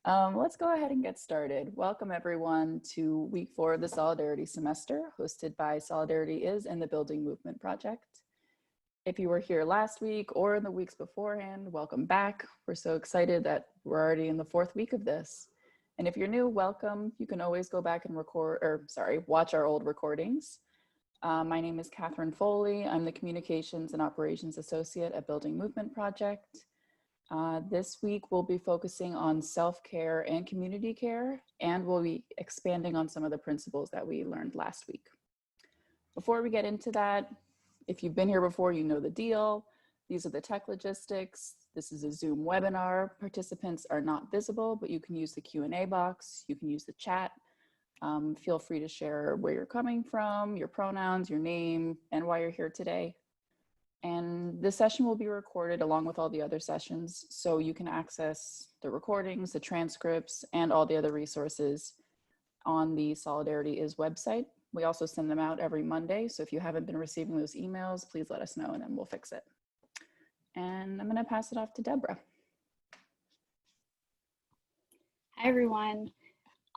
Let's go ahead and get started. Welcome everyone to week 4 of the Solidarity semester, hosted by Solidarity Is and the Building Movement Project. If you were here last week or in the weeks beforehand, welcome back. We're so excited that we're already in the 4th week of this. And if you're new, welcome. You can always go back and watch our old recordings. My name is Catherine Foley. I'm the Communications and Operations Associate at Building Movement Project. This week, we'll be focusing on self-care and community care, and we'll be expanding on some of the principles that we learned last week. Before we get into that, if you've been here before, you know the deal. These are the tech logistics. This is a Zoom webinar. Participants are not visible, but you can use the Q&A box. You can use the chat. Feel free to share where you're coming from, your pronouns, your name, and why you're here today. And this session will be recorded along with all the other sessions, so you can access the recordings, the transcripts, and all the other resources on the Solidarity Is website. We also send them out every Monday, so if you haven't been receiving those emails, please let us know and then we'll fix it. And I'm gonna pass it off to Deborah. Hi, everyone.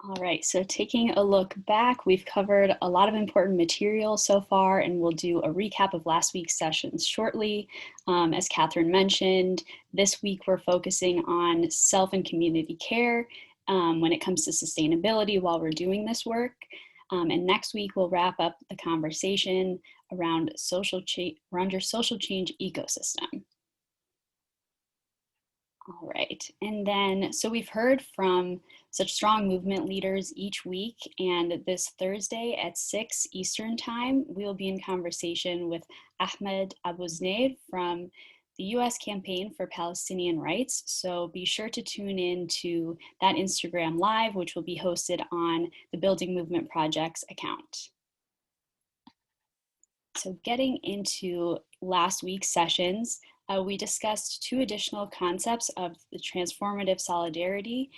All right, so taking a look back, we've covered a lot of important material so far, and we'll do a recap of last week's sessions shortly. As Catherine mentioned, this week we're focusing on self and community care when it comes to sustainability while we're doing this work. And next week we'll wrap up the conversation around your social change ecosystem. All right, and then, so we've heard from such strong movement leaders each week, and this Thursday at 6 Eastern Time, we'll be in conversation with Ahmed Abouznaid from the US Campaign for Palestinian Rights. So be sure to tune in to that Instagram Live, which will be hosted on the Building Movement Project's account. So getting into last week's sessions, we discussed 2 additional concepts of the transformative solidarity,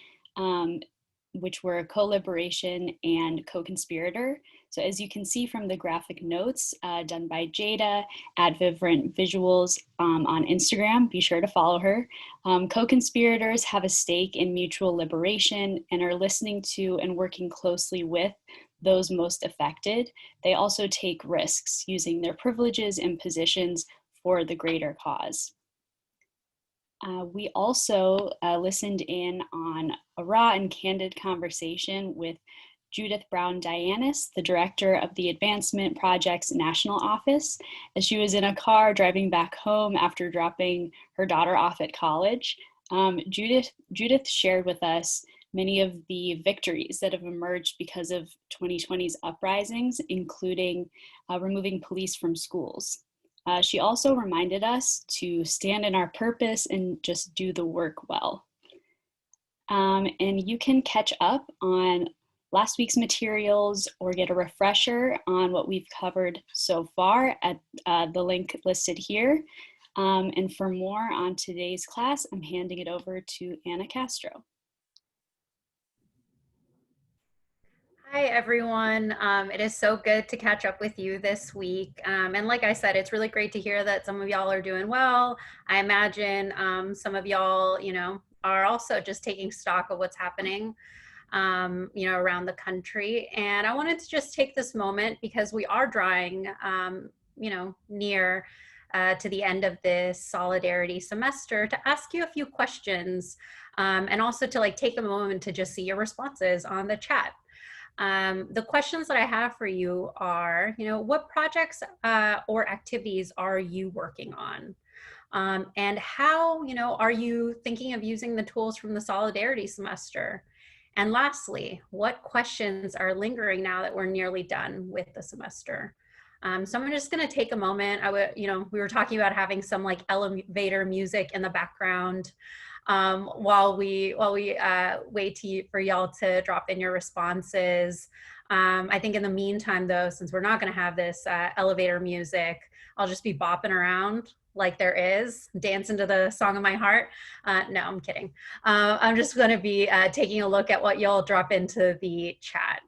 which were co-liberation and co-conspirator. So as you can see from the graphic notes done by Jada at Vibrant Visuals on Instagram, be sure to follow her. Co-conspirators have a stake in mutual liberation and are listening to and working closely with those most affected. They also take risks using their privileges and positions for the greater cause. We also listened in on a raw and candid conversation with Judith Brown-Dianis, the director of the Advancement Project's National Office, as she was in a car driving back home after dropping her daughter off at college. Judith shared with us many of the victories that have emerged because of 2020's uprisings, including removing police from schools. She also reminded us to stand in our purpose and just do the work well. And you can catch up on last week's materials or get a refresher on what we've covered so far at the link listed here. And for more on today's class, I'm handing it over to Anna Castro. Hi, everyone. It is so good to catch up with you this week. And like I said, it's really great to hear that some of y'all are doing well. I imagine some of y'all, are also just taking stock of what's happening, around the country. And I wanted to just take this moment because we are drawing, near to the end of this Solidarity semester to ask you a few questions and also to take a moment to just see your responses on the chat. The questions that I have for you are, what projects or activities are you working on? And how, are you thinking of using the tools from the Solidarity semester? And lastly, what questions are lingering now that we're nearly done with the semester? So I'm just going to take a moment. We were talking about having some elevator music in the background while we wait for y'all to drop in your responses. I think in the meantime, though, since we're not going to have this elevator music, I'll just be bopping around like there is, dancing to the song of my heart. No, I'm kidding. I'm just going to be taking a look at what y'all drop into the chat.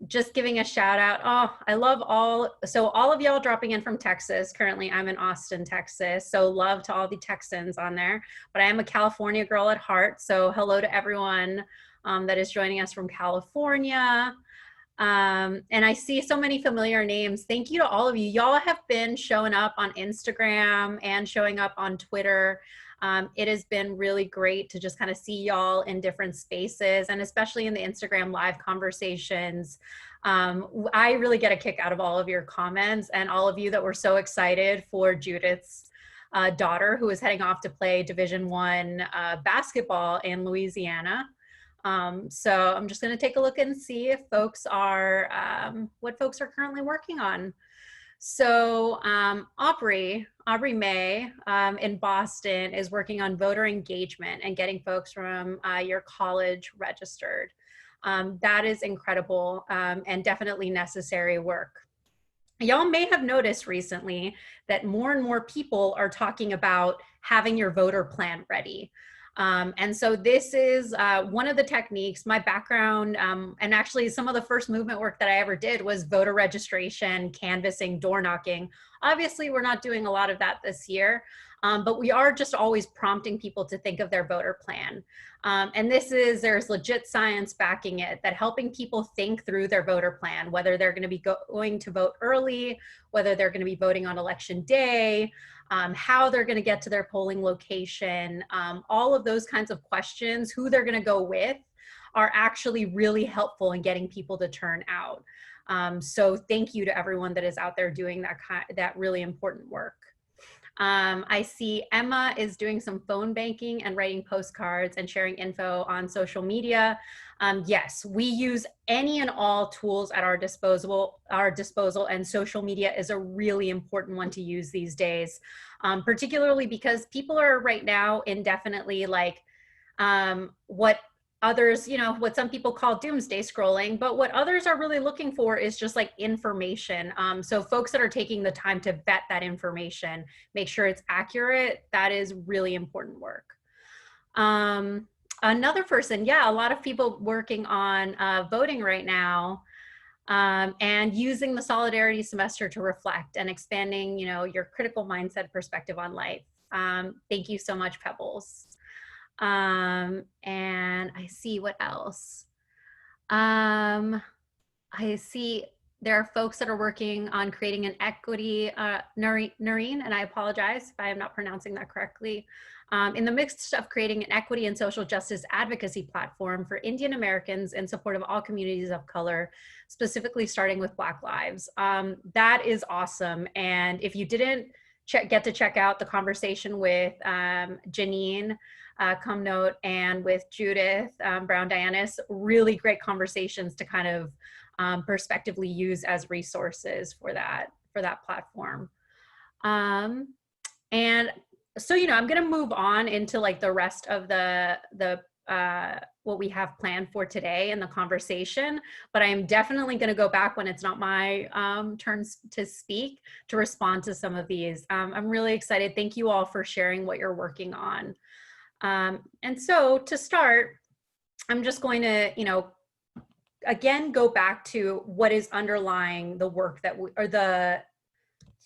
Just giving a shout out. Oh, I love all of y'all dropping in from Texas. Currently, I'm in Austin, Texas. So love to all the Texans on there. But I am a California girl at heart. So hello to everyone that is joining us from California. And I see so many familiar names. Thank you to all of you. Y'all have been showing up on Instagram and showing up on Twitter. It has been really great to just kind of see y'all in different spaces, and especially in the Instagram live conversations. I really get a kick out of all of your comments and all of you that were so excited for Judith's daughter, who is heading off to play Division I basketball in Louisiana. So I'm just going to take a look and see if folks are, what folks are currently working on. So Aubrey May in Boston is working on voter engagement and getting folks from your college registered. That is incredible and definitely necessary work. Y'all may have noticed recently that more and more people are talking about having your voter plan ready. And so this is one of the techniques. My background, and actually some of the first movement work that I ever did was voter registration, canvassing, door knocking. Obviously, we're not doing a lot of that this year, but we are just always prompting people to think of their voter plan. And there's legit science backing it, that helping people think through their voter plan, whether they're going to be going to vote early, whether they're going to be voting on election day, how they're going to get to their polling location, all of those kinds of questions, who they're going to go with, are actually really helpful in getting people to turn out. So thank you to everyone that is out there doing that really important work. I see Emma is doing some phone banking and writing postcards and sharing info on social media. Yes, we use any and all tools at our disposal, and social media is a really important one to use these days, particularly because people are right now indefinitely like what others, what some people call doomsday scrolling, but what others are really looking for is just like information. So folks that are taking the time to vet that information, make sure it's accurate, that is really important work. Another person, a lot of people working on voting right now, and using the Solidarity Semester to reflect and expanding, your critical mindset perspective on life. Thank you so much, Pebbles. And I see what else. I see there are folks that are working on creating an equity, Noreen, and I apologize if I am not pronouncing that correctly, in the midst of creating an equity and social justice advocacy platform for Indian Americans in support of all communities of color, specifically starting with Black lives. That is awesome. And if you didn't get to check out the conversation with Janine Cumnote and with Judith Brown-Dianis, really great conversations to kind of prospectively use as resources for that platform. And so, I'm going to move on into like the rest of the what we have planned for today in the conversation, but I am definitely going to go back when it's not my turn to speak to respond to some of these. I'm really excited. Thank you all for sharing what you're working on. And so to start, I'm just going to, again, go back to what is underlying the work or the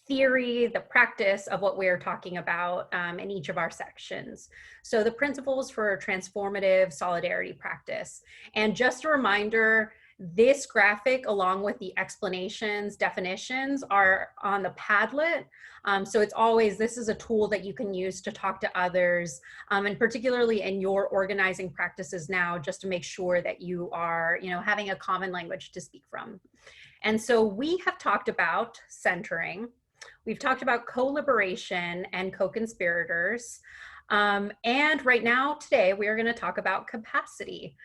theory, the practice of what we're talking about in each of our sections. So the principles for transformative solidarity practice. And just a reminder, this graphic, along with the explanations, definitions, are on the Padlet. So it's always, this is a tool that you can use to talk to others, and particularly in your organizing practices now, just to make sure that you are, having a common language to speak from. And so we have talked about centering. We've talked about co-liberation and co-conspirators. And right now, today, we are going to talk about capacity,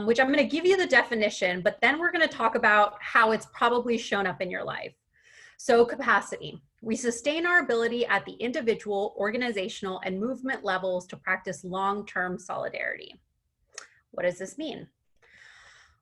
which I'm going to give you the definition, but then we're going to talk about how it's probably shown up in your life. So capacity, we sustain our ability at the individual, organizational, and movement levels to practice long-term solidarity. What does this mean?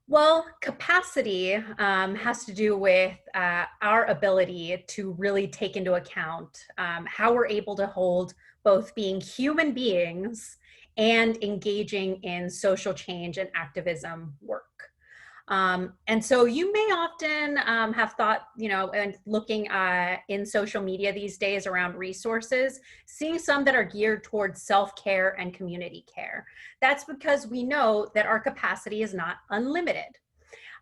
Well, capacity has to do with our ability to really take into account how we're able to hold both being human beings and engaging in social change and activism work. And so you may often have thought, and looking in social media these days around resources, seeing some that are geared towards self-care and community care. That's because we know that our capacity is not unlimited.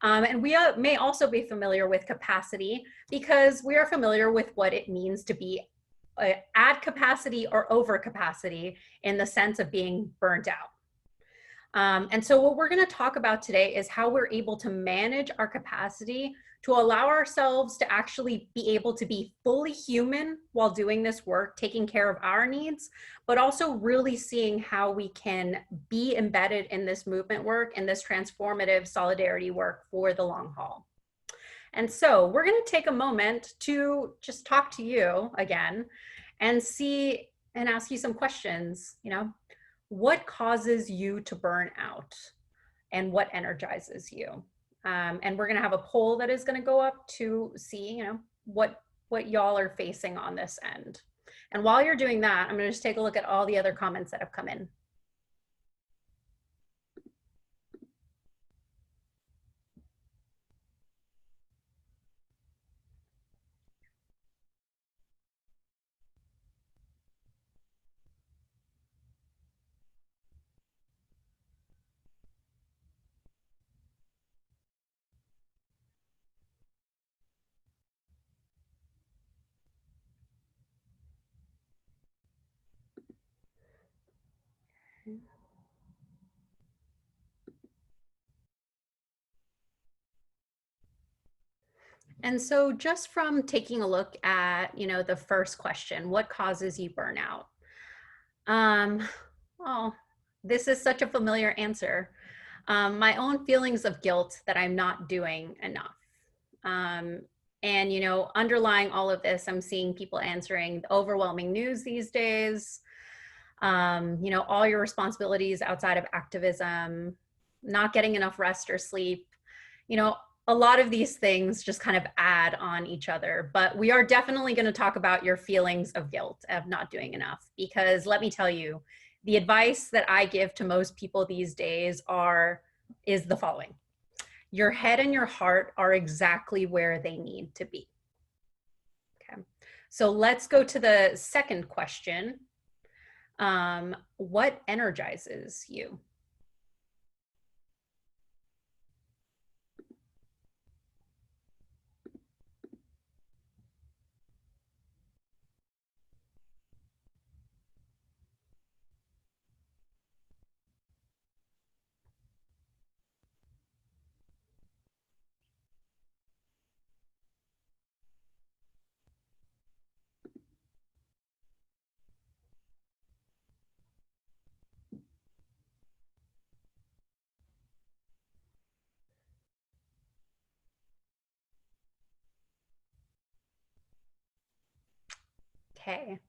And we may also be familiar with capacity because we are familiar with what it means to be at capacity or over capacity in the sense of being burnt out. And so what we're going to talk about today is how we're able to manage our capacity to allow ourselves to actually be able to be fully human while doing this work, taking care of our needs, but also really seeing how we can be embedded in this movement work and this transformative solidarity work for the long haul. And so we're going to take a moment to just talk to you again and see and ask you some questions. What causes you to burn out and what energizes you? And we're going to have a poll that is going to go up to see, what y'all are facing on this end. And while you're doing that, I'm going to just take a look at all the other comments that have come in. And so just from taking a look at, the first question, what causes you burnout? Well, this is such a familiar answer. My own feelings of guilt that I'm not doing enough. And, underlying all of this, I'm seeing people answering the overwhelming news these days, all your responsibilities outside of activism, not getting enough rest or sleep, a lot of these things just kind of add on each other. But we are definitely going to talk about your feelings of guilt of not doing enough, because let me tell you, the advice that I give to most people these days is the following. Your head and your heart are exactly where they need to be. Okay. So let's go to the second question. What energizes you? Okay.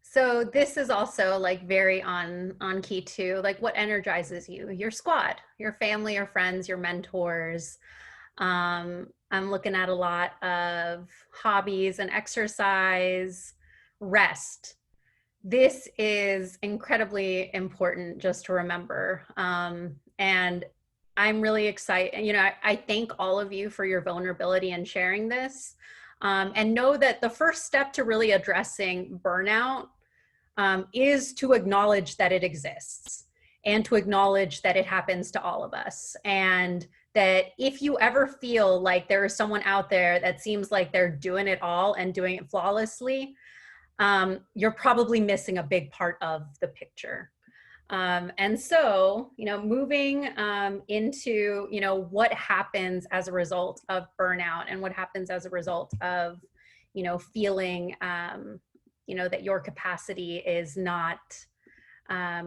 So this is also like very on key too. Like, what energizes you? Your squad, your family, your friends, your mentors. I'm looking at a lot of hobbies and exercise, rest. This is incredibly important just to remember. And I'm really excited. I thank all of you for your vulnerability and sharing this. And know that the first step to really addressing burnout is to acknowledge that it exists and to acknowledge that it happens to all of us. And that if you ever feel like there is someone out there that seems like they're doing it all and doing it flawlessly, you're probably missing a big part of the picture. And so, moving into, what happens as a result of burnout and what happens as a result of, feeling, that your capacity is not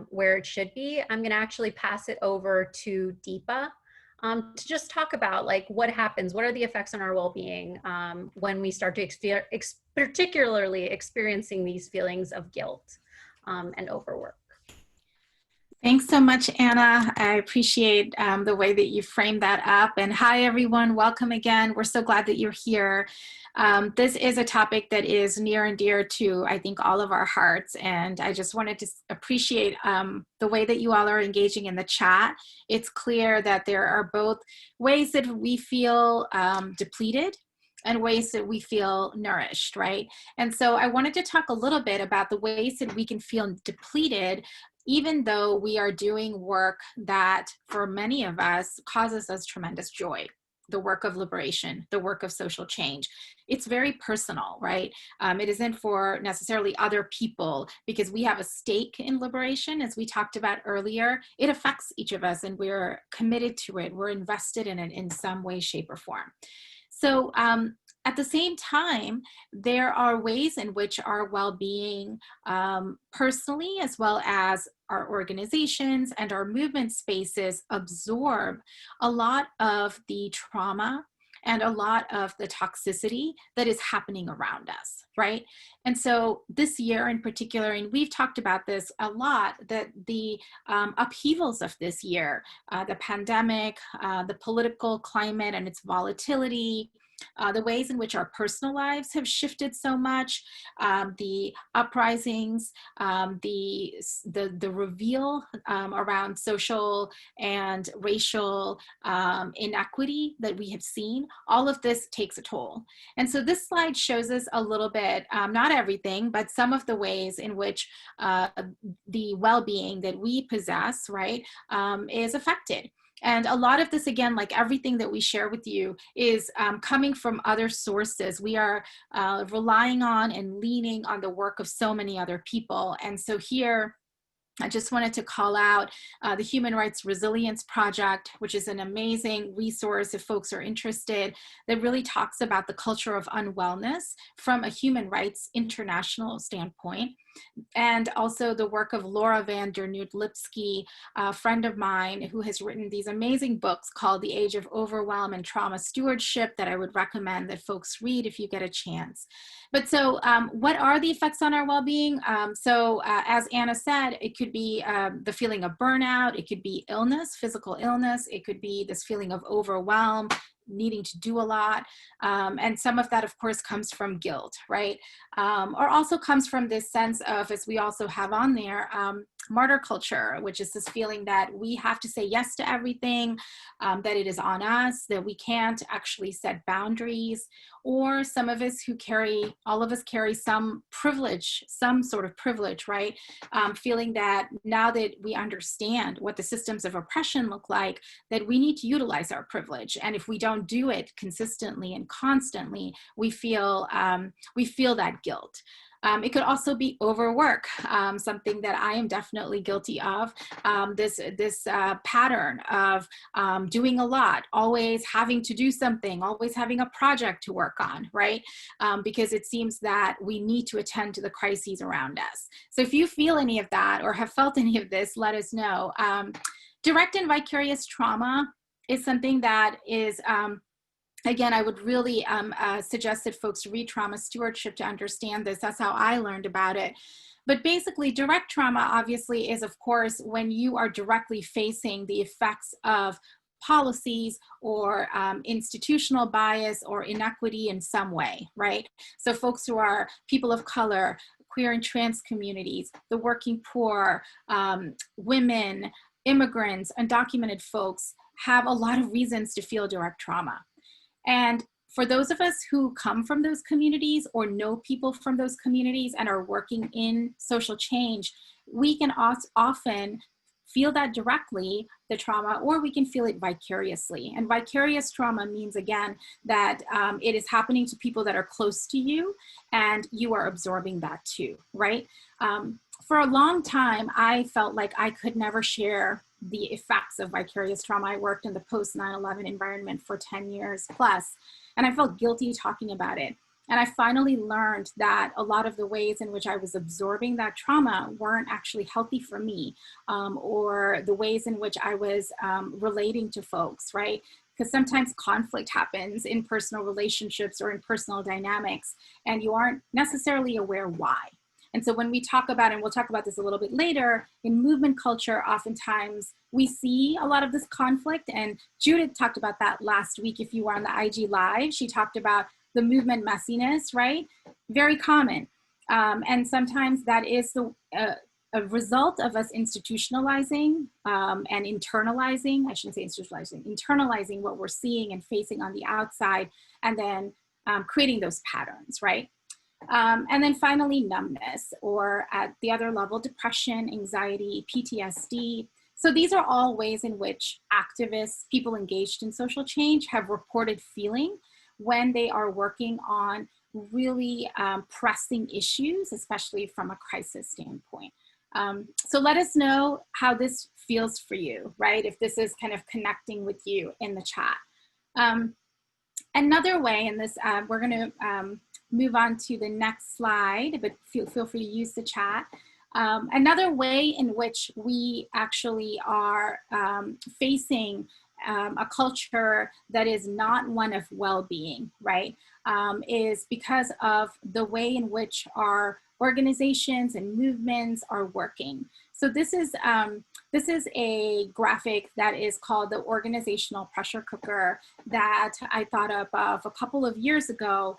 where it should be, I'm going to actually pass it over to Deepa to just talk about like what happens, what are the effects on our well-being when we start to particularly experiencing these feelings of guilt and overwork. Thanks so much, Anna. I appreciate the way that you framed that up. And hi, everyone. Welcome again. We're so glad that you're here. This is a topic that is near and dear to, I think, all of our hearts. And I just wanted to appreciate the way that you all are engaging in the chat. It's clear that there are both ways that we feel depleted and ways that we feel nourished, right? And so I wanted to talk a little bit about the ways that we can feel depleted even though we are doing work that for many of us causes us tremendous joy. The work of liberation, the work of social change. It's very personal, right? It isn't for necessarily other people because we have a stake in liberation, as we talked about earlier. It affects each of us and we're committed to it. We're invested in it in some way, shape, or form. So at the same time, there are ways in which our well-being personally, as well as our organizations and our movement spaces absorb a lot of the trauma and a lot of the toxicity that is happening around us, right? And so this year in particular, and we've talked about this a lot, that the upheavals of this year, the pandemic, the political climate and its volatility, the ways in which our personal lives have shifted so much, the uprisings, the reveal around social and racial inequity that we have seen, all of this takes a toll. And so this slide shows us a little bit, not everything, but some of the ways in which the well-being that we possess, right, is affected. And a lot of this, again, like everything that we share with you, is coming from other sources. We are relying on and leaning on the work of so many other people. And so here, I just wanted to call out the Human Rights Resilience Project, which is an amazing resource if folks are interested, that really talks about the culture of unwellness from a human rights international standpoint. And also the work of Laura van der Noot-Lipsky, a friend of mine who has written these amazing books called The Age of Overwhelm and Trauma Stewardship that I would recommend that folks read if you get a chance. But so what are the effects on our well-being? As Anna said, it could be the feeling of burnout, it could be illness, physical illness, it could be this feeling of overwhelm, needing to do a lot. And some of that, of course, comes from guilt, right? Or also comes from this sense of, as we also have on there, martyr culture, which is this feeling that we have to say yes to everything, that it is on us, that we can't actually set boundaries, or some of us who carry, all of us carry some privilege, some sort of privilege, right? Feeling that now that we understand what the systems of oppression look like, that we need to utilize our privilege. And if we don't do it consistently and constantly, we feel that guilt. It could also be overwork, something that I am definitely guilty of. This pattern of doing a lot, always having to do something, always having a project to work on, right? Because it seems that we need to attend to the crises around us. So if you feel any of that or have felt any of this, let us know. Direct and vicarious trauma is something that is, again, I would really suggest that folks read Trauma Stewardship to understand this. That's how I learned about it. But basically, direct trauma, obviously, is, of course, when you are directly facing the effects of policies or institutional bias or inequity in some way, right? So folks who are people of color, queer and trans communities, the working poor, women, immigrants, undocumented folks have a lot of reasons to feel direct trauma. And for those of us who come from those communities or know people from those communities and are working in social change, we can often feel that directly, the trauma, or we can feel it vicariously. And vicarious trauma means, again, that it is happening to people that are close to you and you are absorbing that too, right? For a long time, I felt like I could never share the effects of vicarious trauma. I worked in the post 9/11 environment for 10 years plus, and I felt guilty talking about it. And I finally learned that a lot of the ways in which I was absorbing that trauma weren't actually healthy for me, or the ways in which I was relating to folks, right? Because sometimes conflict happens in personal relationships or in personal dynamics, and you aren't necessarily aware why. And so when we talk about, and we'll talk about this a little bit later, in movement culture, oftentimes we see a lot of this conflict. And Judith talked about that last week. If you were on the IG Live, she talked about the movement messiness, right? Very common. And sometimes that is a result of us institutionalizing and internalizing, I shouldn't say institutionalizing, internalizing what we're seeing and facing on the outside, and then creating those patterns, right? And then finally, numbness, or at the other level, depression, anxiety, PTSD. So these are all ways in which activists, people engaged in social change, have reported feeling when they are working on really pressing issues, especially from a crisis standpoint. So let us know how this feels for you, right? If this is kind of connecting with you in the chat. Another way, and this, we're going to move on to the next slide, but feel free to use the chat. Another way in which we actually are facing a culture that is not one of well-being, right, is because of the way in which our organizations and movements are working. So this is a graphic that is called the organizational pressure cooker that I thought up of a couple of years ago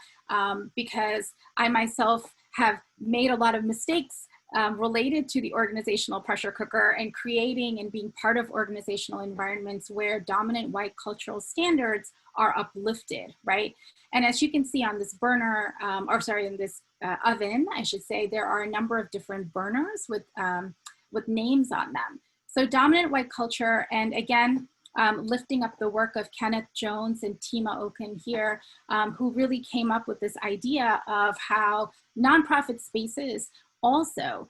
because I myself have made a lot of mistakes related to the organizational pressure cooker and creating and being part of organizational environments where dominant white cultural standards are uplifted, right? And as you can see on this burner, in this oven, I should say, there are a number of different burners with names on them. So dominant white culture, and again, lifting up the work of Kenneth Jones and Tima Okun here, who really came up with this idea of how nonprofit spaces also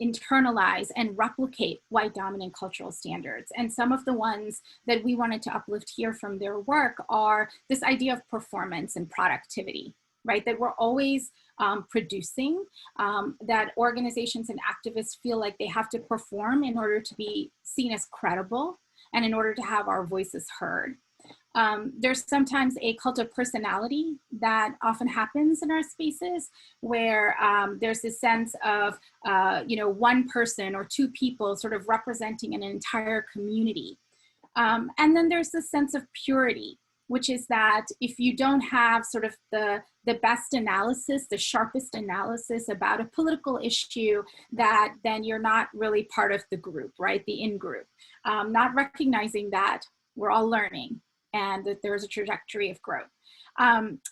internalize and replicate white dominant cultural standards. And some of the ones that we wanted to uplift here from their work are this idea of performance and productivity, right? That we're always producing, that organizations and activists feel like they have to perform in order to be seen as credible and in order to have our voices heard. There's sometimes a cult of personality that often happens in our spaces where there's this sense of, one person or two people sort of representing an entire community. And then there's this sense of purity, which is that if you don't have sort of the best analysis, the sharpest analysis about a political issue, that then you're not really part of the group, right? The in-group, not recognizing that we're all learning and that there's a trajectory of growth.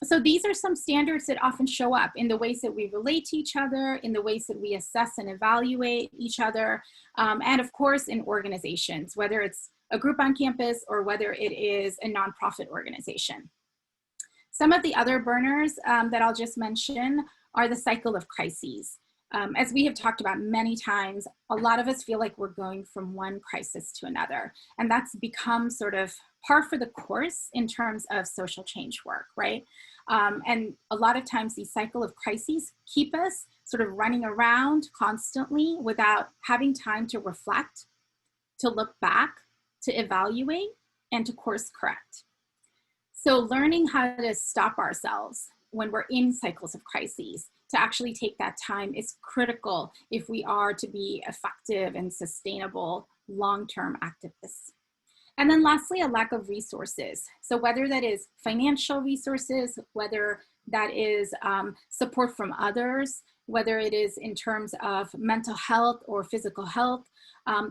So these are some standards that often show up in the ways that we relate to each other, in the ways that we assess and evaluate each other, and of course in organizations, whether it's a group on campus or whether it is a nonprofit organization. Some of the other burners that I'll just mention are the cycle of crises. As we have talked about many times, a lot of us feel like we're going from one crisis to another, and that's become sort of par for the course in terms of social change work, right? And a lot of times these cycle of crises keep us sort of running around constantly without having time to reflect, to look back, to evaluate, and to course correct. So learning how to stop ourselves when we're in cycles of crises, to actually take that time, is critical if we are to be effective and sustainable long-term activists. And then lastly, a lack of resources. So whether that is financial resources, whether that is support from others, whether it is in terms of mental health or physical health,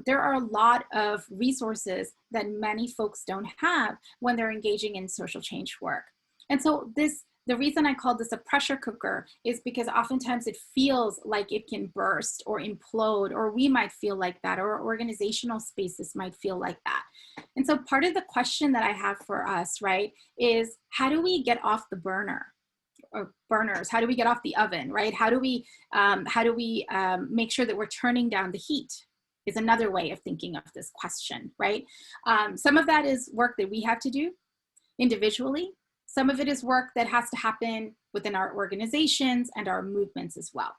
there are a lot of resources that many folks don't have when they're engaging in social change work. And so the reason I call this a pressure cooker is because oftentimes it feels like it can burst or implode, or we might feel like that, or organizational spaces might feel like that. And so part of the question that I have for us, right, is how do we get off the burner? Or burners, how do we get off the oven, right? How do we make sure that we're turning down the heat is another way of thinking of this question, right? Some of that is work that we have to do individually. Some of it is work that has to happen within our organizations and our movements as well.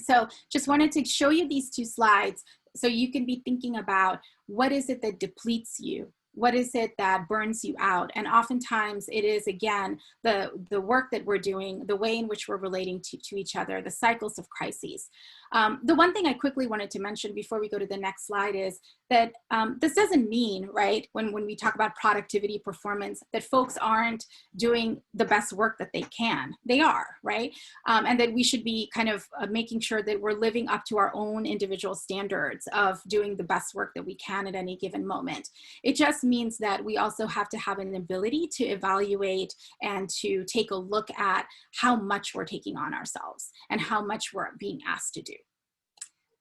So just wanted to show you these two slides so you can be thinking about what is it that depletes you What is it that burns you out? And oftentimes it is, again, the work that we're doing, the way in which we're relating to each other, the cycles of crises. The one thing I quickly wanted to mention before we go to the next slide is that this doesn't mean, right, when we talk about productivity performance, that folks aren't doing the best work that they can. They are, right? And that we should be kind of making sure that we're living up to our own individual standards of doing the best work that we can at any given moment. It just means that we also have to have an ability to evaluate and to take a look at how much we're taking on ourselves and how much we're being asked to do.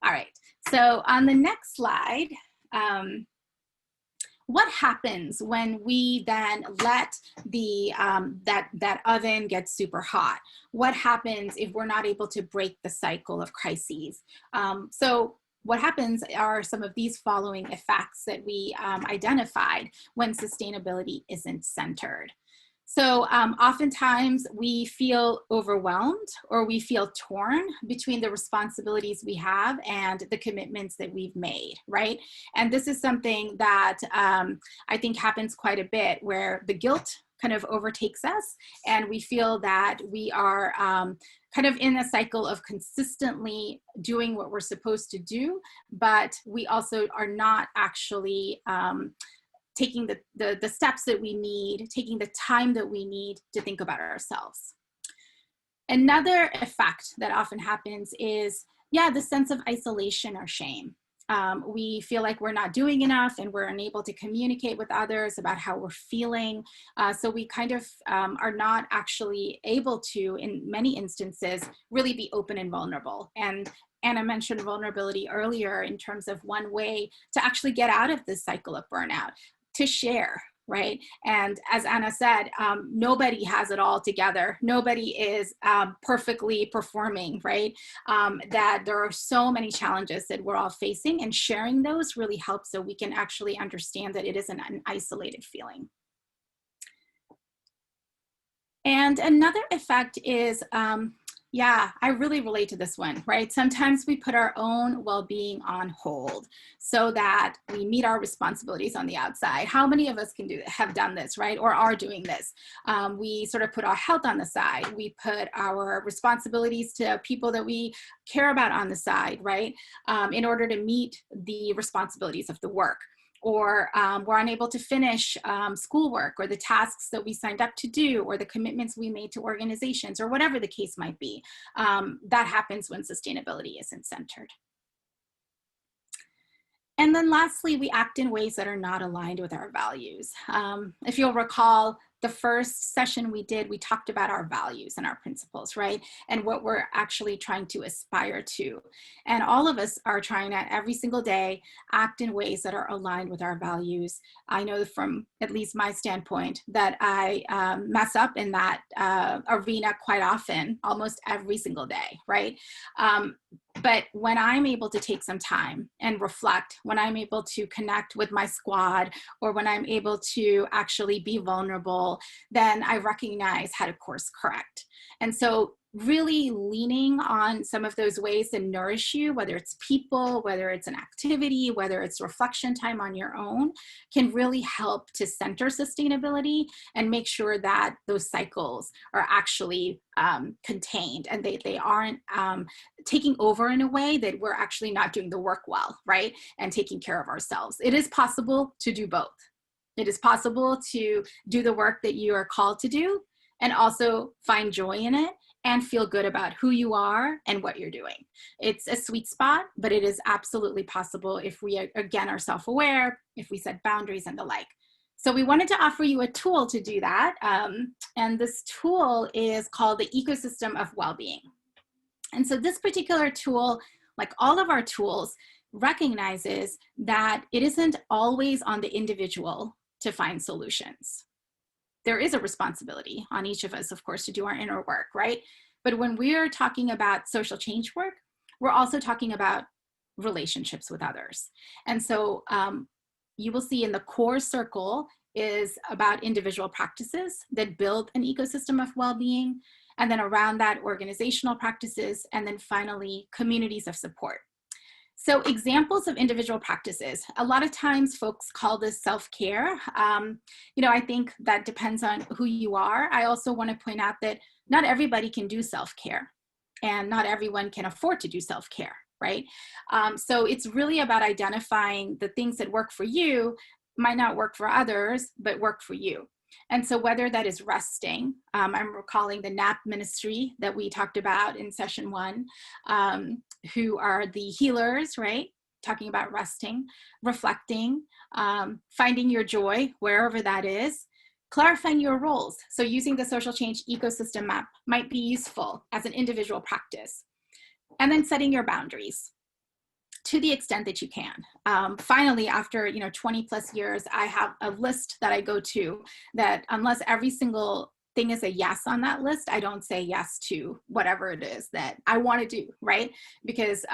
All right, so on the next slide, what happens when we then let the that oven get super hot? What happens if we're not able to break the cycle of crises? So what happens are some of these following effects that we identified when sustainability isn't centered. So oftentimes we feel overwhelmed or we feel torn between the responsibilities we have and the commitments that we've made, right? And this is something that I think happens quite a bit, where the guilt kind of overtakes us and we feel that we are kind of in a cycle of consistently doing what we're supposed to do, but we also are not actually taking the steps that we need, taking the time that we need to think about ourselves. Another effect that often happens is, the sense of isolation or shame. We feel like we're not doing enough and we're unable to communicate with others about how we're feeling. So we kind of are not actually able to, in many instances, really be open and vulnerable. And Anna mentioned vulnerability earlier in terms of one way to actually get out of this cycle of burnout, to share, right? And as Anna said, nobody has it all together. Nobody is perfectly performing, right? That there are so many challenges that we're all facing, and sharing those really helps so we can actually understand that it isn't an isolated feeling. And another effect is, I really relate to this one, right? Sometimes we put our own well-being on hold so that we meet our responsibilities on the outside. How many of us have done this, right? Or are doing this? We sort of put our health on the side. We put our responsibilities to people that we care about on the side, right? In order to meet the responsibilities of the work. Or we're unable to finish schoolwork or the tasks that we signed up to do, or the commitments we made to organizations, or whatever the case might be. That happens when sustainability isn't centered. And then lastly, we act in ways that are not aligned with our values. If you'll recall, the first session we did, we talked about our values and our principles, right? And what we're actually trying to aspire to. And all of us are trying to, every single day, act in ways that are aligned with our values. I know from at least my standpoint that I mess up in that arena quite often, almost every single day, right? But when I'm able to take some time and reflect, when I'm able to connect with my squad, or when I'm able to actually be vulnerable, then I recognize how to course correct. And so really leaning on some of those ways that nourish you, whether it's people, whether it's an activity, whether it's reflection time on your own, can really help to center sustainability and make sure that those cycles are actually contained and they aren't taking over in a way that we're actually not doing the work well, right? And taking care of ourselves. It is possible to do both. It is possible to do the work that you are called to do and also find joy in it and feel good about who you are and what you're doing. It's a sweet spot, but it is absolutely possible if we, again, are self-aware, if we set boundaries and the like. So we wanted to offer you a tool to do that. And this tool is called the Ecosystem of Wellbeing. And so this particular tool, like all of our tools, recognizes that it isn't always on the individual to find solutions. There is a responsibility on each of us, of course, to do our inner work, right? But when we're talking about social change work, we're also talking about relationships with others. And so you will see in the core circle is about individual practices that build an ecosystem of well-being, and then around that, organizational practices, and then finally, communities of support. So examples of individual practices. A lot of times folks call this self-care. I think that depends on who you are. I also want to point out that not everybody can do self-care and not everyone can afford to do self-care, right? So it's really about identifying the things that work for you might not work for others, but work for you. And so whether that is resting, I'm recalling the nap ministry that we talked about in session 1, who are the healers, right? Talking about resting, reflecting, finding your joy, wherever that is, clarifying your roles. So using the social change ecosystem map might be useful as an individual practice. And then setting your boundaries to the extent that you can. Finally, after 20 plus years, I have a list that I go to that unless every single thing is a yes on that list, I don't say yes to whatever it is that I want to do, right? Because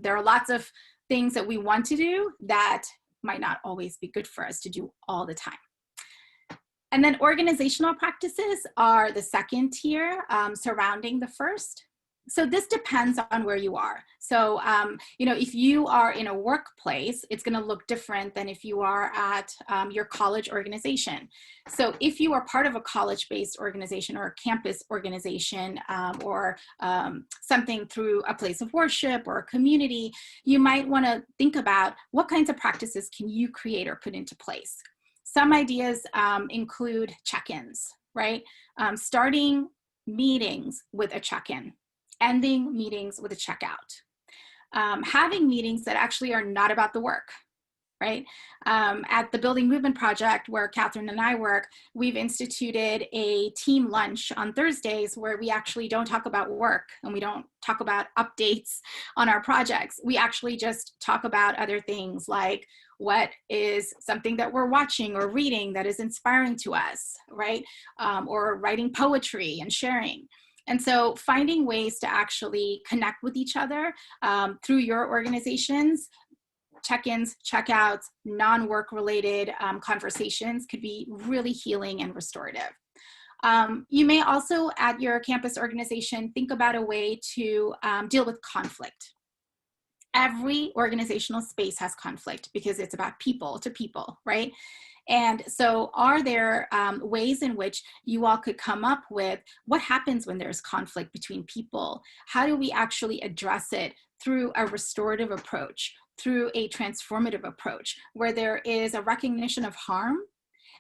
there are lots of things that we want to do that might not always be good for us to do all the time. And then organizational practices are the second tier surrounding the first. So this depends on where you are. So, if you are in a workplace, it's going to look different than if you are at your college organization. So if you are part of a college-based organization or a campus organization or something through a place of worship or a community, you might want to think about what kinds of practices can you create or put into place. Some ideas include check-ins, right? Starting meetings with a check-in. Ending meetings with a checkout, having meetings that actually are not about the work, right? At the Building Movement Project, where Catherine and I work, we've instituted a team lunch on Thursdays where we actually don't talk about work and we don't talk about updates on our projects. We actually just talk about other things like what is something that we're watching or reading that is inspiring to us, right? Or writing poetry and sharing. And so finding ways to actually connect with each other through your organizations, check-ins, check-outs, non-work related conversations could be really healing and restorative. You may also at your campus organization think about a way to deal with conflict. Every organizational space has conflict because it's about people to people, right? And so are there ways in which you all could come up with what happens when there's conflict between people? How do we actually address it through a restorative approach, through a transformative approach, where there is a recognition of harm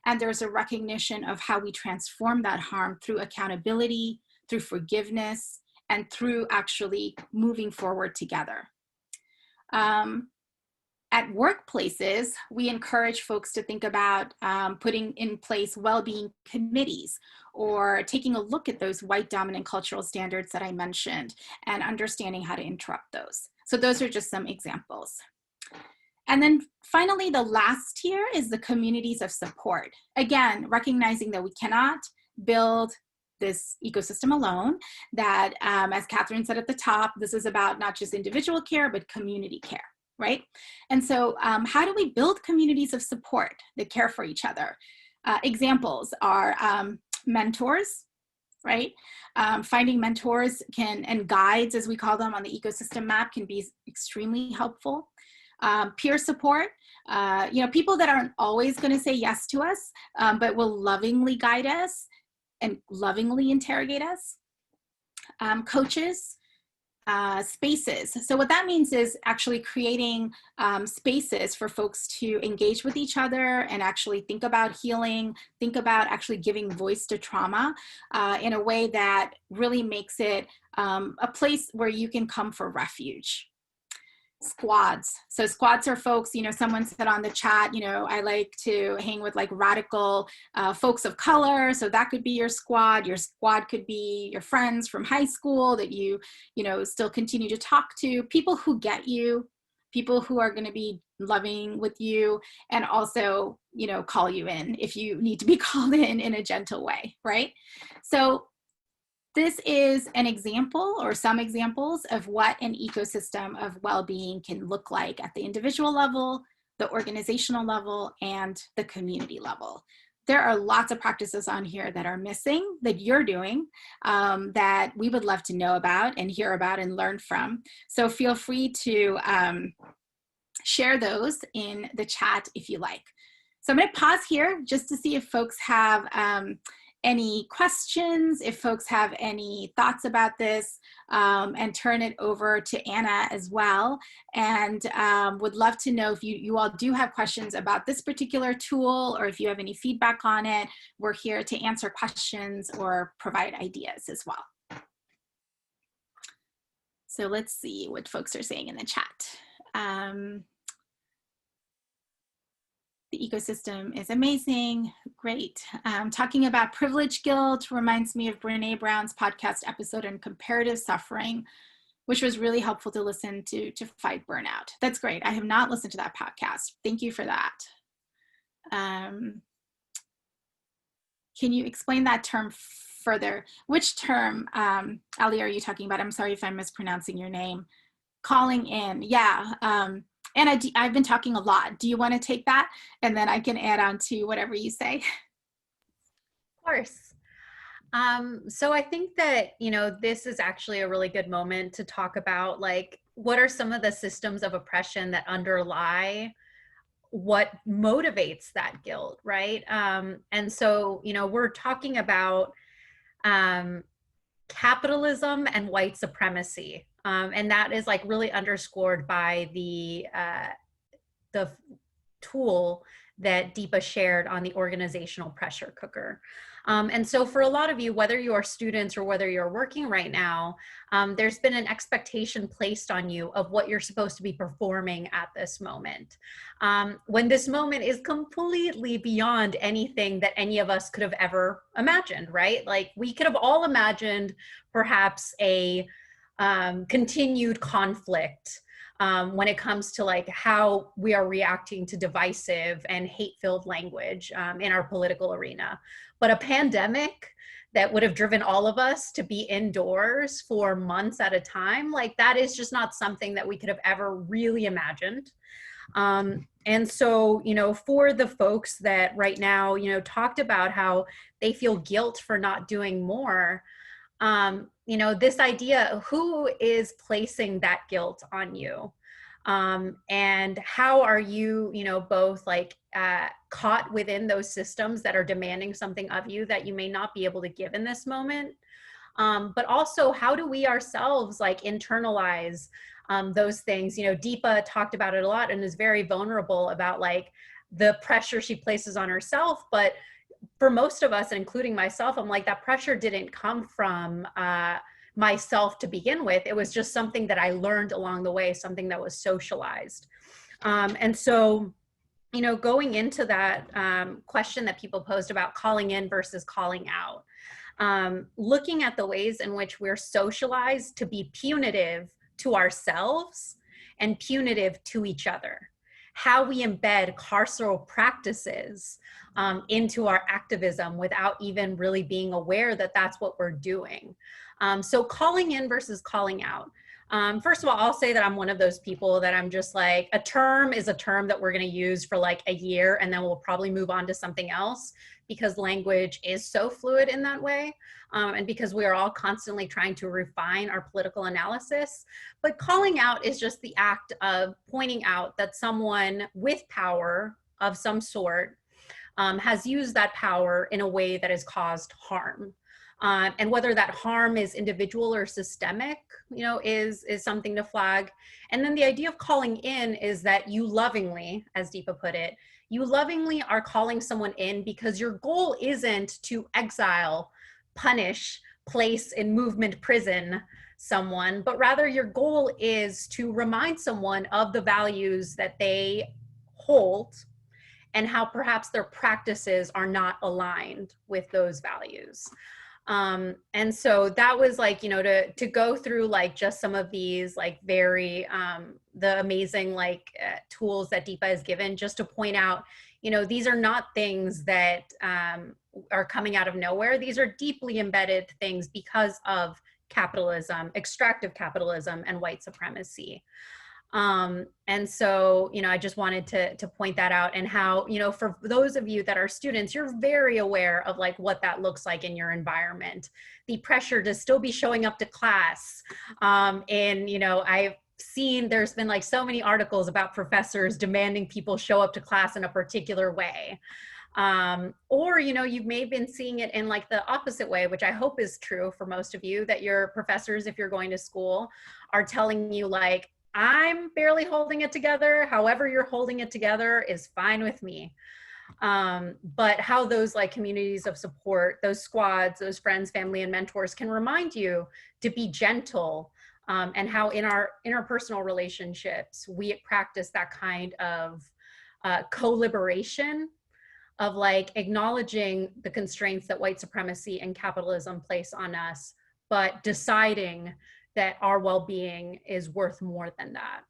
and there's a recognition of how we transform that harm through accountability, through forgiveness, and through actually moving forward together. At workplaces, we encourage folks to think about putting in place well-being committees or taking a look at those white dominant cultural standards that I mentioned and understanding how to interrupt those. So those are just some examples. And then finally, the last tier is the communities of support. Again, recognizing that we cannot build this ecosystem alone, that as Catherine said at the top, this is about not just individual care, but community care. Right? And so how do we build communities of support that care for each other? Examples are mentors, right? Finding mentors and guides, as we call them on the ecosystem map, can be extremely helpful. Peer support, people that aren't always going to say yes to us, but will lovingly guide us and lovingly interrogate us. Coaches, spaces. So what that means is actually creating spaces for folks to engage with each other and actually think about healing, think about actually giving voice to trauma in a way that really makes it a place where you can come for refuge. Squads. So squads are folks, someone said on the chat, I like to hang with like radical folks of color. So that could be your squad. Your squad could be your friends from high school that you still continue to talk to, people who get you, people who are going to be loving with you and also, call you in if you need to be called in a gentle way, right? So this is an example or some examples of what an ecosystem of well-being can look like at the individual level, the organizational level, and the community level. there are lots of practices on here that are missing that you're doing that we would love to know about and hear about and learn from. So feel free to share those in the chat if you like. So I'm going to pause here just to see if folks have any questions, if folks have any thoughts about this, and turn it over to Anna as well. And would love to know if you all do have questions about this particular tool, or if you have any feedback on it. We're here to answer questions or provide ideas as well. So let's see what folks are saying in the chat. The ecosystem is amazing. Great. Talking about privilege guilt reminds me of Brene Brown's podcast episode on comparative suffering, which was really helpful to listen to fight burnout. That's great. I have not listened to that podcast. Thank you for that. Can you explain that term further? Which term, Ali, are you talking about? I'm sorry if I'm mispronouncing your name. Calling in. Yeah. And I've been talking a lot. Do you want to take that? And then I can add on to whatever you say. Of course. So I think that, this is actually a really good moment to talk about, like, what are some of the systems of oppression that underlie what motivates that guilt, right? And so, we're talking about capitalism and white supremacy. And that is like really underscored by the tool that Deepa shared on the organizational pressure cooker. And so for a lot of you, whether you are students or whether you're working right now, there's been an expectation placed on you of what you're supposed to be performing at this moment. When this moment is completely beyond anything that any of us could have ever imagined, right? Like, we could have all imagined perhaps a continued conflict when it comes to like how we are reacting to divisive and hate-filled language in our political arena. But a pandemic that would have driven all of us to be indoors for months at a time, like, that is just not something that we could have ever really imagined. And so, for the folks that right now, talked about how they feel guilt for not doing more, this idea, who is placing that guilt on you? And how are you, both like caught within those systems that are demanding something of you that you may not be able to give in this moment? But also, how do we ourselves like internalize those things? Deepa talked about it a lot and is very vulnerable about like the pressure she places on herself. But for most of us, including myself, I'm like, that pressure didn't come from myself to begin with. It was just something that I learned along the way, something that was socialized. And so, going into that question that people posed about calling in versus calling out, looking at the ways in which we're socialized to be punitive to ourselves and punitive to each other, how we embed carceral practices into our activism without even really being aware that that's what we're doing. So calling in versus calling out. First of all, I'll say that I'm one of those people that I'm just like, a term is a term that we're going to use for like a year, and then we'll probably move on to something else, because language is so fluid in that way. And because we are all constantly trying to refine our political analysis. But calling out is just the act of pointing out that someone with power of some sort has used that power in a way that has caused harm. And whether that harm is individual or systemic, is something to flag. And then the idea of calling in is that you lovingly, as Deepa put it, you lovingly are calling someone in because your goal isn't to exile, punish, place in movement prison someone, but rather your goal is to remind someone of the values that they hold and how perhaps their practices are not aligned with those values. And so that was like, to go through like just some of these like very, the amazing like tools that Deepa has given, just to point out, these are not things that are coming out of nowhere. These are deeply embedded things because of capitalism, extractive capitalism, and white supremacy. And so, I just wanted to point that out, and how, for those of you that are students, you're very aware of like what that looks like in your environment, the pressure to still be showing up to class. And, I've seen there's been like so many articles about professors demanding people show up to class in a particular way. Or, you may have been seeing it in like the opposite way, which I hope is true for most of you, that your professors, if you're going to school, are telling you like, I'm barely holding it together. However you're holding it together is fine with me. But how those like communities of support, those squads, those friends, family, and mentors can remind you to be gentle, and how in our interpersonal relationships, we practice that kind of co-liberation of like acknowledging the constraints that white supremacy and capitalism place on us, but deciding that our well-being is worth more than that.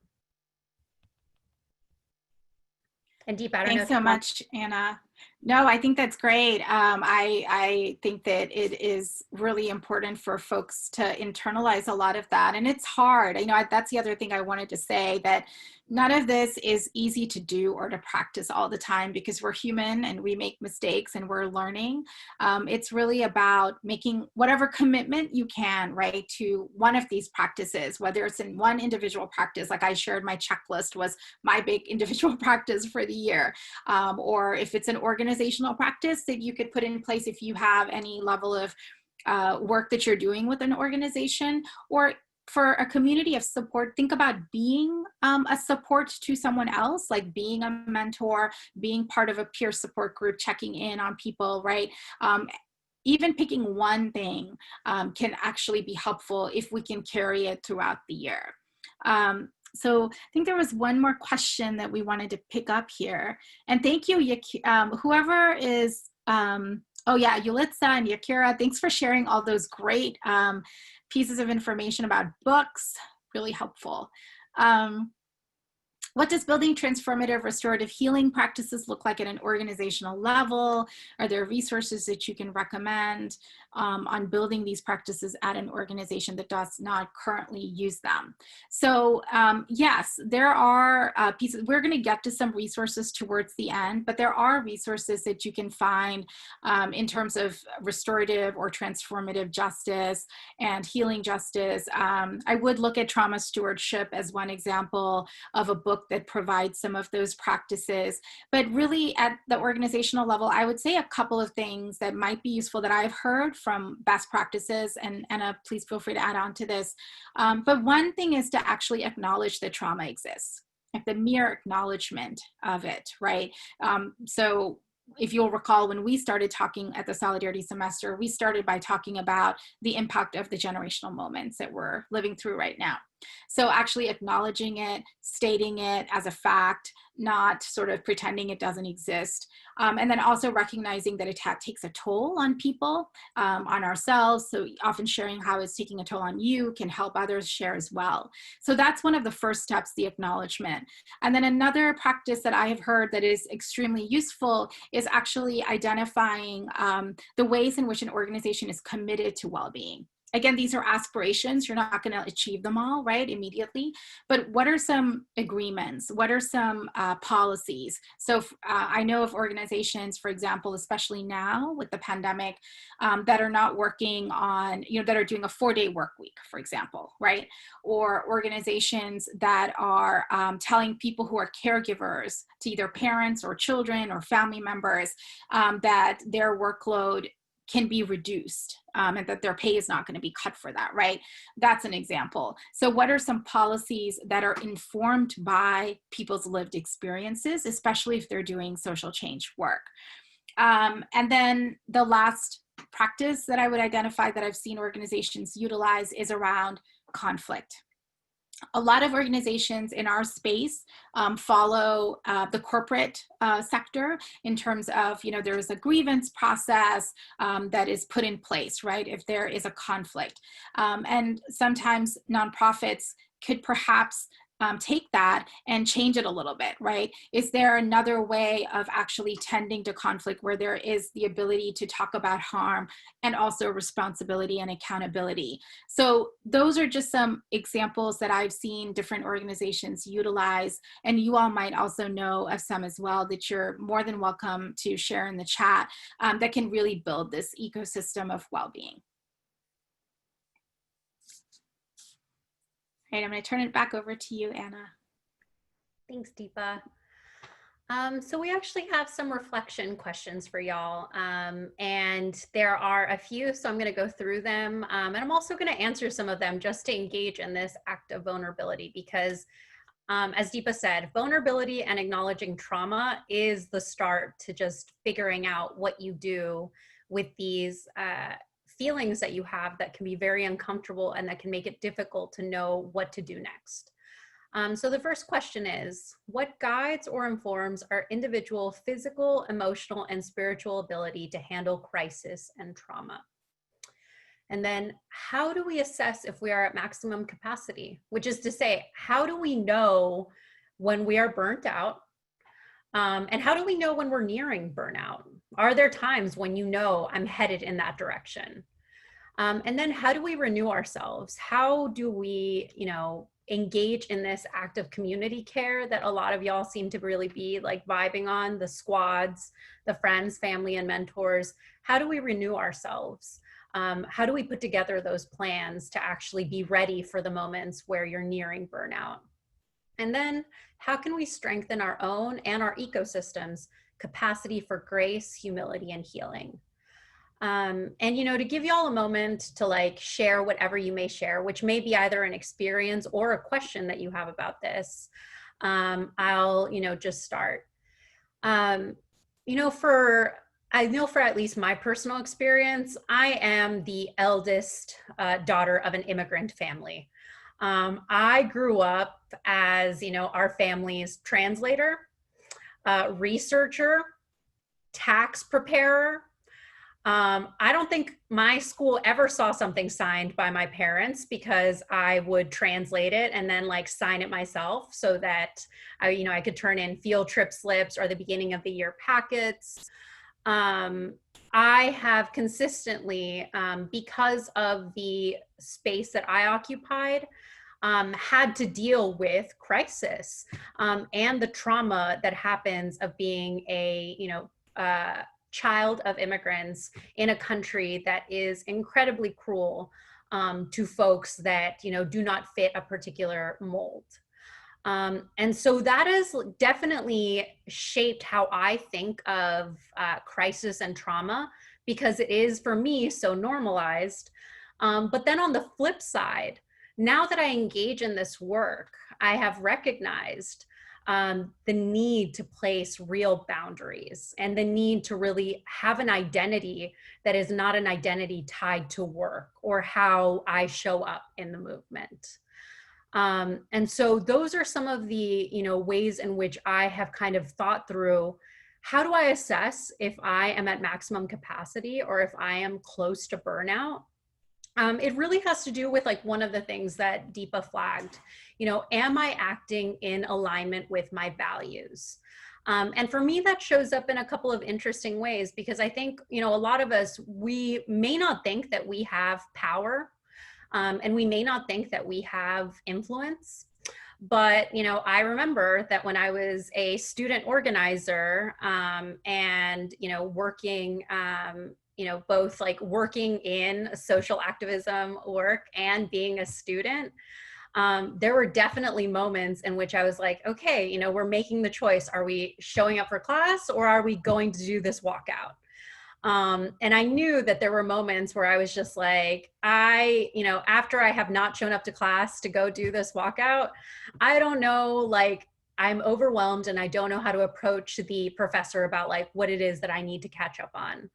And Deep, I don't know. Thanks so much, Anna. No, I think that's great. I think that it is really important for folks to internalize a lot of that. And it's hard. That's the other thing I wanted to say, that none of this is easy to do or to practice all the time, because we're human and we make mistakes and we're learning. It's really about making whatever commitment you can, right, to one of these practices, whether it's in one individual practice, like I shared, my checklist was my big individual practice for the year, or if it's an organizational practice that you could put in place if you have any level of work that you're doing with an organization, or for a community of support, think about being a support to someone else, like being a mentor, being part of a peer support group, checking in on people, right? Even picking one thing can actually be helpful if we can carry it throughout the year. So I think there was one more question that we wanted to pick up here. And thank you, whoever is, oh yeah, Yulitza and Yakira, thanks for sharing all those great pieces of information about books, really helpful. What does building transformative restorative healing practices look like at an organizational level? Are there resources that you can recommend on building these practices at an organization that does not currently use them? So yes, there are pieces. We're going to get to some resources towards the end, but there are resources that you can find in terms of restorative or transformative justice and healing justice. I would look at trauma stewardship as one example of a book that provides some of those practices. But really at the organizational level, I would say a couple of things that might be useful that I've heard from best practices, and Anna, please feel free to add on to this. But one thing is to actually acknowledge that trauma exists, like the mere acknowledgement of it, right? So if you'll recall, when we started talking at the Solidarity Semester, we started by talking about the impact of the generational moments that we're living through right now. So actually acknowledging it, stating it as a fact, not sort of pretending it doesn't exist. And then also recognizing that it takes a toll on people, on ourselves. So often sharing how it's taking a toll on you can help others share as well. So that's one of the first steps, the acknowledgement. And then another practice that I have heard that is extremely useful is actually identifying the ways in which an organization is committed to well-being. Again, these are aspirations. You're not going to achieve them all, right, immediately. But what are some agreements? What are some policies? So I know of organizations, for example, especially now with the pandemic, that are not working on, that are doing a 4-day work week, for example, right? Or organizations that are telling people who are caregivers to either parents or children or family members that their workload can be reduced, and that their pay is not going to be cut for that, right? That's an example. So what are some policies that are informed by people's lived experiences, especially if they're doing social change work? And then the last practice that I would identify that I've seen organizations utilize is around conflict. A lot of organizations in our space follow the corporate sector in terms of, there is a grievance process that is put in place, right, if there is a conflict. And sometimes nonprofits could perhaps take that and change it a little bit, right? Is there another way of actually tending to conflict where there is the ability to talk about harm and also responsibility and accountability? So those are just some examples that I've seen different organizations utilize, and you all might also know of some as well that you're more than welcome to share in the chat, that can really build this ecosystem of well-being. All right, I'm going to turn it back over to you, Anna. Thanks, Deepa. So we actually have some reflection questions for y'all, and there are a few, so I'm going to go through them, and I'm also going to answer some of them just to engage in this act of vulnerability, because as Deepa said, vulnerability and acknowledging trauma is the start to just figuring out what you do with these feelings that you have that can be very uncomfortable and that can make it difficult to know what to do next. So the first question is, what guides or informs our individual physical, emotional, and spiritual ability to handle crisis and trauma? And then how do we assess if we are at maximum capacity? Which is to say, how do we know when we are burnt out? And how do we know when we're nearing burnout? Are there times when you know I'm headed in that direction? And then how do we renew ourselves? How do we, engage in this act of community care that a lot of y'all seem to really be like vibing on, the squads, the friends, family, and mentors? How do we renew ourselves? How do we put together those plans to actually be ready for the moments where you're nearing burnout? And then how can we strengthen our own and our ecosystem's capacity for grace, humility, and healing? And, to give y'all a moment to like share whatever you may share, which may be either an experience or a question that you have about this, I'll, just start. I know for at least my personal experience, I am the eldest daughter of an immigrant family. I grew up as, our family's translator, researcher, tax preparer. I don't think my school ever saw something signed by my parents because I would translate it and then like sign it myself so that I could turn in field trip slips or the beginning of the year packets. I have consistently, because of the space that I occupied, had to deal with crisis and the trauma that happens of being a, child of immigrants in a country that is incredibly cruel to folks that do not fit a particular mold. And so that has definitely shaped how I think of crisis and trauma, because it is for me so normalized. But then on the flip side, now that I engage in this work, I have recognized the need to place real boundaries and the need to really have an identity that is not an identity tied to work or how I show up in the movement. And so those are some of the, ways in which I have kind of thought through, how do I assess if I am at maximum capacity or if I am close to burnout? It really has to do with like one of the things that Deepa flagged, am I acting in alignment with my values? And for me, that shows up in a couple of interesting ways, because I think, a lot of us, we may not think that we have power, and we may not think that we have influence. But, I remember that when I was a student organizer and, working, both like working in social activism work and being a student, there were definitely moments in which I was like, okay, we're making the choice. Are we showing up for class or are we going to do this walkout? And I knew that there were moments where I was just like, after I have not shown up to class to go do this walkout, I don't know, like, I'm overwhelmed and I don't know how to approach the professor about like what it is that I need to catch up on.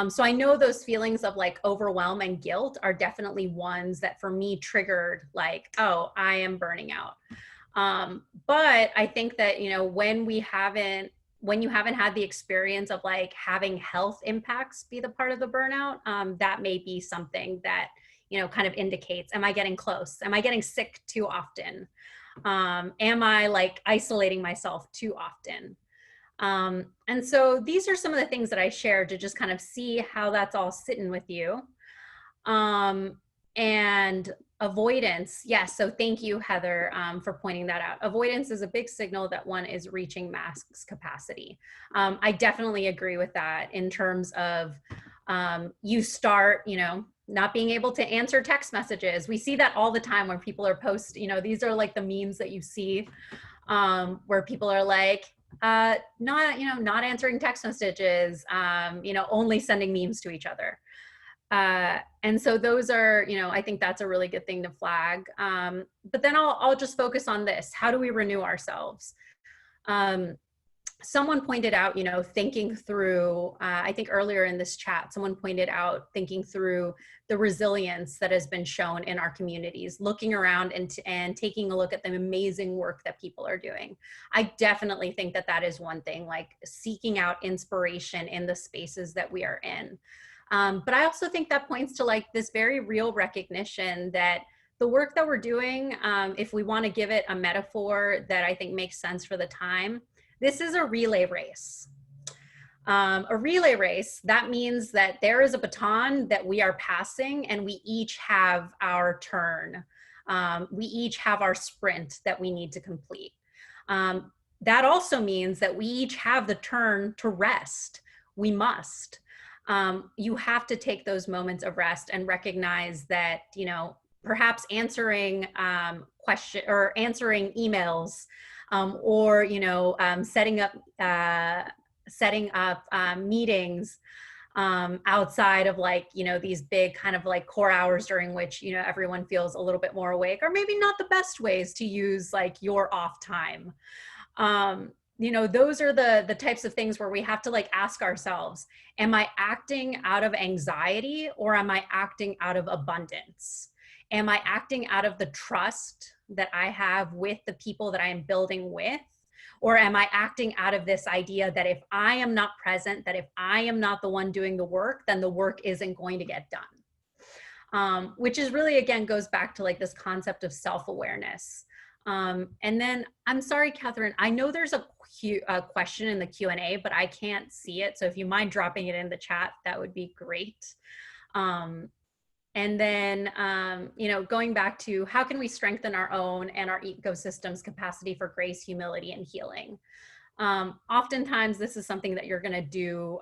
So I know those feelings of like overwhelm and guilt are definitely ones that for me triggered like, oh, I am burning out. But I think that, when you haven't had the experience of like having health impacts be the part of the burnout, that may be something that, kind of indicates, am I getting close? Am I getting sick too often? Am I like isolating myself too often? And so these are some of the things that I shared to just kind of see how that's all sitting with you. And avoidance, yes. So thank you, Heather, for pointing that out. Avoidance is a big signal that one is reaching max capacity. I definitely agree with that in terms of you start, not being able to answer text messages. We see that all the time when people are these are like the memes that you see where people are like, not answering text messages, only sending memes to each other. And so those are, I think that's a really good thing to flag. But then I'll just focus on this. How do we renew ourselves? Someone pointed out, thinking through, I think earlier in this chat, someone pointed out thinking through the resilience that has been shown in our communities, looking around and taking a look at the amazing work that people are doing. I definitely think that that is one thing, like seeking out inspiration in the spaces that we are in. But I also think that points to like this very real recognition that the work that we're doing, if we want to give it a metaphor that I think makes sense for the time, this is a relay race. A relay race, that means that there is a baton that we are passing and we each have our turn. We each have our sprint that we need to complete. That also means that we each have the turn to rest. We must. You have to take those moments of rest and recognize that, perhaps answering questions or answering emails, or setting up meetings outside of like these big kind of like core hours during which everyone feels a little bit more awake, or maybe not the best ways to use like your off time. Those are the types of things where we have to like ask ourselves, am I acting out of anxiety or am I acting out of abundance? Am I acting out of the trust that I have with the people that I am building with? Or am I acting out of this idea that if I am not present, that if I am not the one doing the work, then the work isn't going to get done? Which is really, again, goes back to like this concept of self-awareness. And then, I'm sorry, Catherine, I know there's a question in the Q&A, but I can't see it. So if you mind dropping it in the chat, that would be great. And then, going back to how can we strengthen our own and our ecosystem's capacity for grace, humility, and healing? Oftentimes, this is something that you're going to do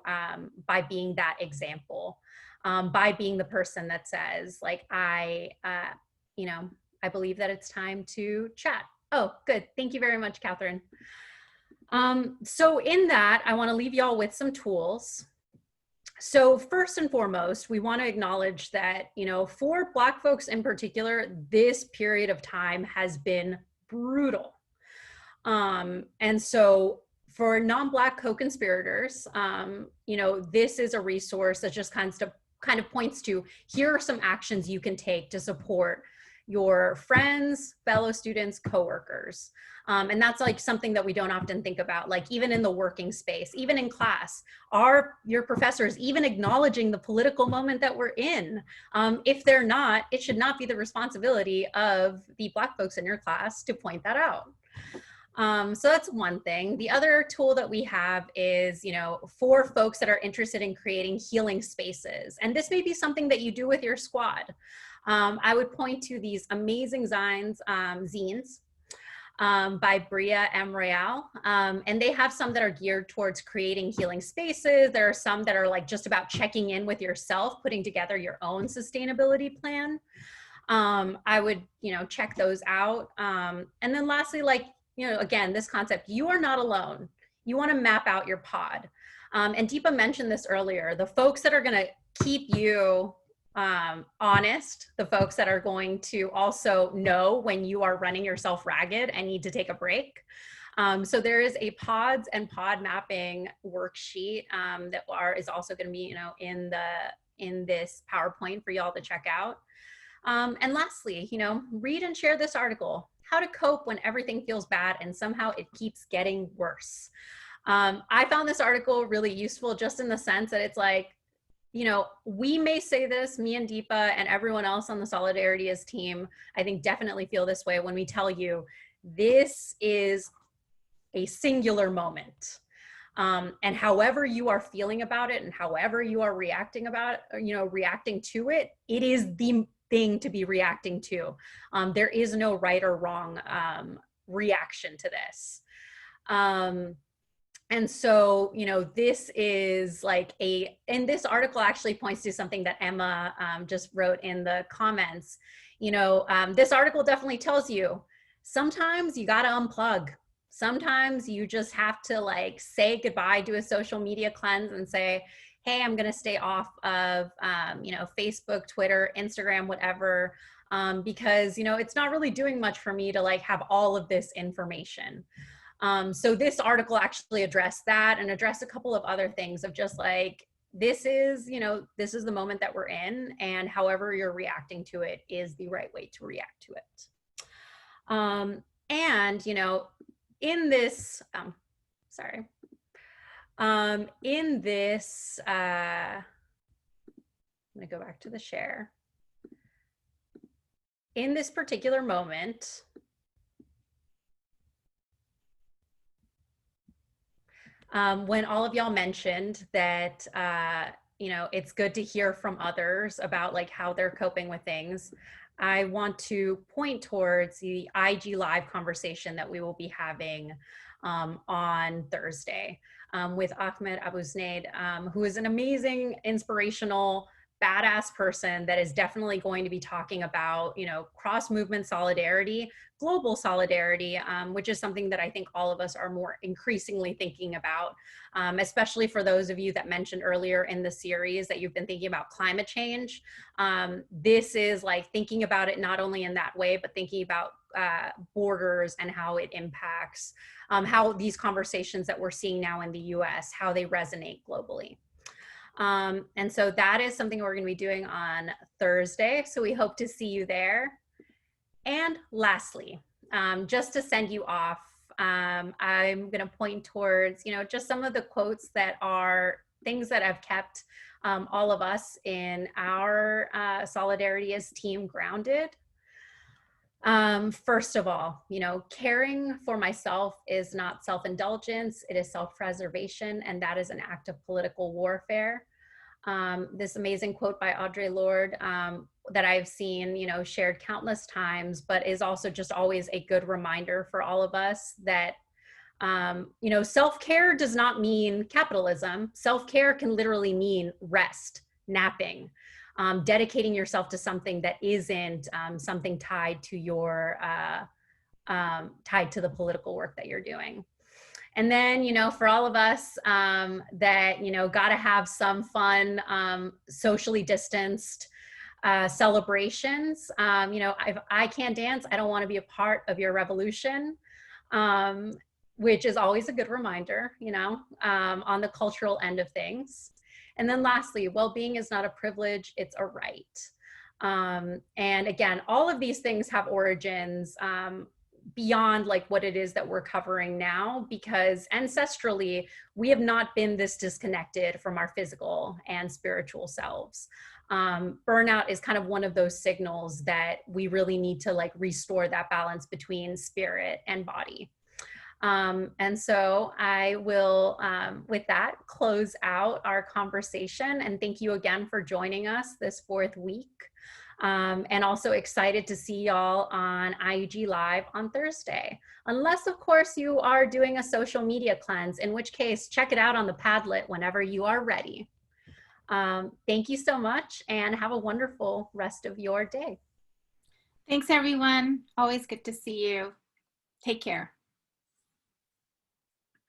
by being that example, by being the person that says, like, I believe that it's time to chat. Oh, good. Thank you very much, Catherine. So in that, I want to leave y'all with some tools. So first and foremost, we want to acknowledge that, for Black folks in particular, this period of time has been brutal. And so for non-Black co-conspirators, this is a resource that just kind of points to, here are some actions you can take to support your friends, fellow students, coworkers. And that's like something that we don't often think about, like even in the working space, even in class, are your professors even acknowledging the political moment that we're in? If they're not, it should not be the responsibility of the Black folks in your class to point that out. So that's one thing. The other tool that we have is, for folks that are interested in creating healing spaces. And this may be something that you do with your squad. I would point to these amazing zines by Bria M. Royale. And they have some that are geared towards creating healing spaces. There are some that are like just about checking in with yourself, putting together your own sustainability plan. I would, check those out. And then lastly, like, again, this concept, you are not alone. You want to map out your pod. And Deepa mentioned this earlier, the folks that are going to keep you honest, the folks that are going to also know when you are running yourself ragged and need to take a break. So there is a pods and pod mapping worksheet that is also going to be, in this PowerPoint for y'all to check out. And lastly, read and share this article, How to Cope When Everything Feels Bad and Somehow It Keeps Getting Worse. I found this article really useful just in the sense that it's like, we may say this, me and Deepa and everyone else on the Solidarityist team, I think definitely feel this way when we tell you, This is a singular moment. And however you are feeling about it and however you are reacting about it, or, reacting to it, it is the thing to be reacting to. There is no right or wrong reaction to this. And so, this is like and this article actually points to something that Emma just wrote in the comments. This article definitely tells you sometimes you got to unplug. Sometimes you just have to like say goodbye, do a social media cleanse and say, hey, I'm going to stay off of, Facebook, Twitter, Instagram, whatever, because, it's not really doing much for me to like have all of this information. So this article actually addressed that and addressed a couple of other things of just like, this is the moment that we're in, and however you're reacting to it is the right way to react to it. And, in this, in this, I'm gonna go back to the share. In this particular moment, when all of y'all mentioned that, it's good to hear from others about like how they're coping with things, I want to point towards the IG Live conversation that we will be having on Thursday with Ahmed Abu Snaid, who is an amazing, inspirational, badass person that is definitely going to be talking about, cross-movement solidarity, global solidarity, which is something that I think all of us are more increasingly thinking about, especially for those of you that mentioned earlier in the series that you've been thinking about climate change. This is like thinking about it not only in that way, but thinking about borders and how it impacts, how these conversations that we're seeing now in the US, how they resonate globally. And so that is something we're going to be doing on Thursday. So we hope to see you there. And lastly, just to send you off, I'm going to point towards, just some of the quotes that are things that have kept all of us in our solidarity as team grounded. First of all, caring for myself is not self-indulgence, it is self-preservation, and that is an act of political warfare. This amazing quote by Audre Lorde that I've seen, shared countless times, but is also just always a good reminder for all of us that, self-care does not mean capitalism. Self-care can literally mean rest, napping, dedicating yourself to something that isn't something tied to your, tied to the political work that you're doing. And then, for all of us that, got to have some fun, socially distanced celebrations, if I can't dance, I don't want to be a part of your revolution, which is always a good reminder, on the cultural end of things. And then lastly, well-being is not a privilege, it's a right. And again, all of these things have origins beyond like what it is that we're covering now, because ancestrally, we have not been this disconnected from our physical and spiritual selves. Burnout is kind of one of those signals that we really need to like restore that balance between spirit and body. And so I will, with that, close out our conversation. And thank you again for joining us this 4th week. And also excited to see y'all on IUG Live on Thursday. Unless, of course, you are doing a social media cleanse, in which case, check it out on the Padlet whenever you are ready. Thank you so much and have a wonderful rest of your day. Thanks, everyone. Always good to see you. Take care.